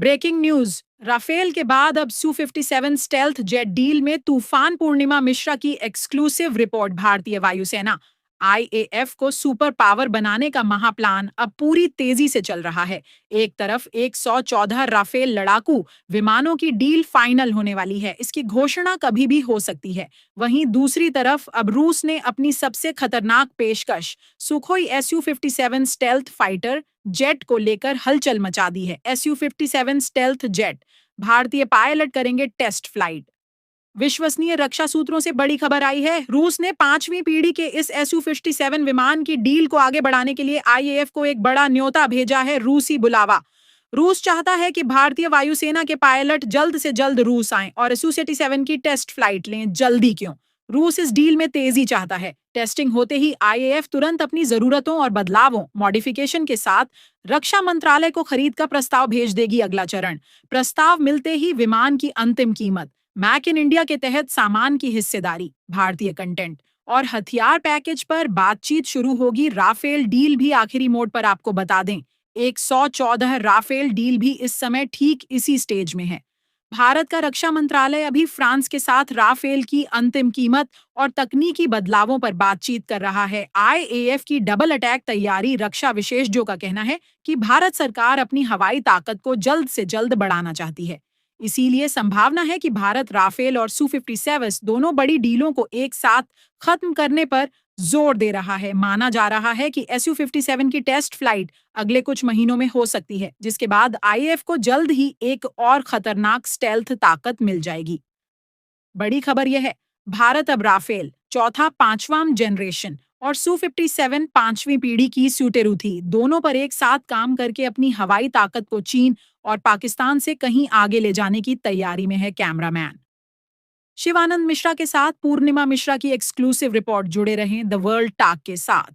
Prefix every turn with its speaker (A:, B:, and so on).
A: Breaking news. Rafale के बाद अब सू-57 स्टेल्थ जेट डील में तूफान। पूर्णिमा मिश्रा की एक्सक्लूसिव रिपोर्ट। भारतीय वायुसेना आईएएफ को सुपर पावर बनाने का महाप्लान अब पूरी तेजी से चल रहा है। एक तरफ 114 राफेल लड़ाकू विमानों की डील फाइनल होने वाली है, इसकी घोषणा कभी भी हो सकती है। वहीं दूसरी तरफ अब रूस ने अपनी सबसे खतरनाक पेशकश Sukhoi SU-57 stealth fighter jet को लेकर हलचल मचा दी है। SU-57 स्टेल्थ जेट भारतीय पायलट करेंगे टेस्ट फ्लाइट। विश्वसनीय रक्षा सूत्रों से बड़ी खबर आई है। रूस ने 5वीं पीढ़ी के इस SU-57 विमान की डील को आगे बढ़ाने के लिए आईएएफ को एक बड़ा न्योता भेजा है। रूसी बुलावा। रूस चाहता है कि भारतीय वायुसेना के पायलट जल्द से जल्द रूस आएं और SU-57 की टेस्ट फ्लाइट लें। जल्दी क्यों? रूस इस डील में तेजी चाहता है। टेस्टिंग होते ही आईएएफ तुरंत अपनी जरूरतों और बदलावों मॉडिफिकेशन के साथ रक्षा मंत्रालय को खरीद का प्रस्ताव भेज देगी। अगला चरण। प्रस्ताव मिलते ही विमान की अंतिम कीमत, मैक इन इंडिया के तहत सामान की हिस्सेदारी, भारतीय कंटेंट और हथियार पैकेज पर बातचीत शुरू होगी। राफेल डील भी आखिरी मोड पर। आपको बता दें, 114 राफेल डील भी इस समय ठीक इसी स्टेज में है। भारत का रक्षा मंत्रालय अभी फ्रांस के साथ राफेल की अंतिम कीमत और तकनीकी बदलावों पर बातचीत कर रहा है। आईएएफ की डबल अटैक तैयारी। रक्षा विशेषज्ञों का कहना है कि भारत सरकार अपनी हवाई ताकत को जल्द से जल्द बढ़ाना चाहती है। इसीलिए संभावना है कि भारत राफेल और सू-57 दोनों बड़ी डीलों को एक साथ खत्म करने पर जोर दे रहा है। माना जा रहा है कि SU-57 की टेस्ट फ्लाइट अगले कुछ महीनों में हो सकती है, जिसके बाद आईएएफ को जल्द ही एक और खतरनाक स्टेल्थ ताकत मिल जाएगी। बड़ी खबर यह है, भारत अब राफेल चौथा पांचवां जनरेशन और सू-57 5वीं पीढ़ी की सुटेरू थी दोनों पर एक साथ काम करके अपनी हवाई ताकत को चीन और पाकिस्तान से कहीं आगे ले जाने की तैयारी में है। कैमरामैन शिवानंद मिश्रा के साथ पूर्णिमा मिश्रा की एक्सक्लूसिव रिपोर्ट। जुड़े रहें द वर्ल्ड टॉक के साथ।